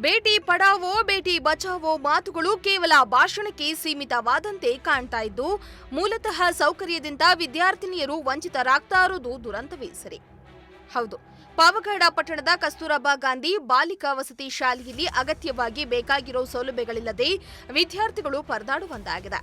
ಬೇಟಿ ಪಡಾವೋ ಬೇಟಿ ಬಚಾವೋ ಮಾತುಗಳು ಕೇವಲ ಭಾಷಣಕ್ಕೆ ಸೀಮಿತವಾದಂತೆ ಕಾಣ್ತಾ ಇದ್ದು ಮೂಲತಃ ಸೌಕರ್ಯದಿಂದ ವಿದ್ಯಾರ್ಥಿನಿಯರು ವಂಚಿತರಾಗ್ತಾ ಇರೋದು ದುರಂತವೇ ಸರಿ. ಹೌದು, ಪಾವಗಡ ಪಟ್ಟಣದ ಕಸ್ತೂರಬಾ ಗಾಂಧಿ ಬಾಲಿಕಾ ವಸತಿ ಶಾಲೆಯಲ್ಲಿ ಅಗತ್ಯವಾಗಿ ಬೇಕಾಗಿರೋ ಸೌಲಭ್ಯಗಳಿಲ್ಲದೆ ವಿದ್ಯಾರ್ಥಿಗಳು ಪರದಾಡುವಂತಾಗಿದೆ.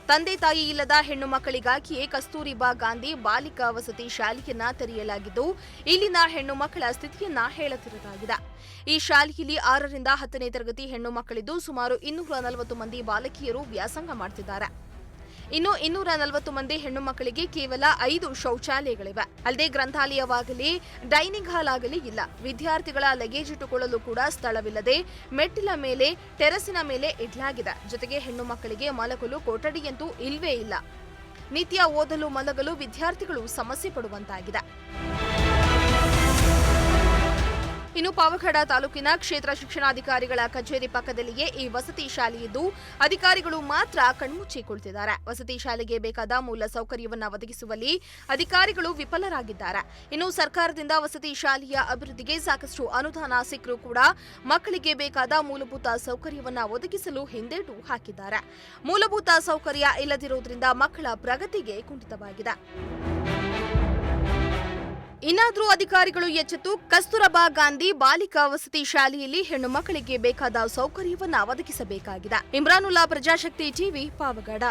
ತಂದೆ ತಾಯಿ ಇಲ್ಲದ ಹೆಣ್ಣು ಮಕ್ಕಳಿಗಾಗಿಯೇ ಕಸ್ತೂರಿಬಾ ಗಾಂಧಿ ಬಾಲಿಕಾ ವಸತಿ ಶಾಲೆಯನ್ನ ತೆರೆಯಲಾಗಿದ್ದು ಇಲ್ಲಿನ ಹೆಣ್ಣು ಮಕ್ಕಳ ಸ್ಥಿತಿಯನ್ನ ಹೇಳುತ್ತಿರುವುದಾಗಿದೆ. ಈ ಶಾಲೆಯಲ್ಲಿ 6ರಿಂದ 10ನೇ ತರಗತಿ ಹೆಣ್ಣು ಮಕ್ಕಳಿದ್ದು ಸುಮಾರು 240 ಮಂದಿ ಬಾಲಕಿಯರು ವ್ಯಾಸಂಗ ಮಾಡುತ್ತಿದ್ದಾರೆ. ಇನ್ನು 240 ಮಂದಿ ಹೆಣ್ಣು ಮಕ್ಕಳಿಗೆ ಕೇವಲ 5 ಶೌಚಾಲಯಗಳಿವೆ. ಅಲ್ಲದೆ ಗ್ರಂಥಾಲಯವಾಗಲಿ ಡೈನಿಂಗ್ ಹಾಲ್ ಆಗಲಿ ಇಲ್ಲ. ವಿದ್ಯಾರ್ಥಿಗಳ ಲಗೇಜ್ ಇಟ್ಟುಕೊಳ್ಳಲು ಕೂಡ ಸ್ಥಳವಿಲ್ಲದೆ ಮೆಟ್ಟಿಲ ಮೇಲೆ ಟೆರಸಿನ ಮೇಲೆ ಇಡಲಾಗಿದೆ. ಜೊತೆಗೆ ಹೆಣ್ಣು ಮಕ್ಕಳಿಗೆ ಮಲಗಲು ಕೊಠಡಿಯಂತೂ ಇಲ್ವೇ ಇಲ್ಲ. ನಿತ್ಯ ಓದಲು ಮಲಗಲು ವಿದ್ಯಾರ್ಥಿಗಳು ಸಮಸ್ಯೆ ಪಡುವಂತಾಗಿದೆ. ಇನ್ನು ಪಾವಗಡ ತಾಲೂಕಿನ ಕ್ಷೇತ್ರ ಶಿಕ್ಷಣಾಧಿಕಾರಿಗಳ ಕಚೇರಿ ಪಕ್ಕದಲ್ಲಿಯೇ ಈ ವಸತಿ ಶಾಲೆಯಿದ್ದು ಅಧಿಕಾರಿಗಳು ಮಾತ್ರ ಕಣ್ಮುಚ್ಚಿ ಕುಳಿತಿದ್ದಾರೆ. ವಸತಿ ಶಾಲೆಗೆ ಬೇಕಾದ ಮೂಲ ಸೌಕರ್ಯವನ್ನು ಒದಗಿಸುವಲ್ಲಿ ಅಧಿಕಾರಿಗಳು ವಿಫಲರಾಗಿದ್ದಾರೆ. ಇನ್ನು ಸರ್ಕಾರದಿಂದ ವಸತಿ ಶಾಲೆಯ ಅಭಿವೃದ್ಧಿಗೆ ಸಾಕಷ್ಟು ಅನುದಾನ ಸಿಕ್ಕರೂ ಕೂಡ ಮಕ್ಕಳಿಗೆ ಬೇಕಾದ ಮೂಲಭೂತ ಸೌಕರ್ಯವನ್ನು ಒದಗಿಸಲು ಹಿಂದೇಟು ಹಾಕಿದ್ದಾರೆ. ಮೂಲಭೂತ ಸೌಕರ್ಯ ಇಲ್ಲದಿರುವುದರಿಂದ ಮಕ್ಕಳ ಪ್ರಗತಿಗೆ ಕುಂಠಿತವಾಗಿದೆ. ಇನ್ನಾದರೂ ಅಧಿಕಾರಿಗಳು ಎಚ್ಚೆತ್ತು ಕಸ್ತೂರಬಾ ಗಾಂಧಿ ಬಾಲಿಕಾ ವಸತಿ ಶಾಲೆಯಲ್ಲಿ ಹೆಣ್ಣು ಮಕ್ಕಳಿಗೆ ಬೇಕಾದ ಸೌಕರ್ಯವನ್ನು ಒದಗಿಸಬೇಕಾಗಿದೆ. ಇಮ್ರಾನುಲ್ಲಾ, ಪ್ರಜಾಶಕ್ತಿ ಟಿವಿ, ಪಾವಗಡ.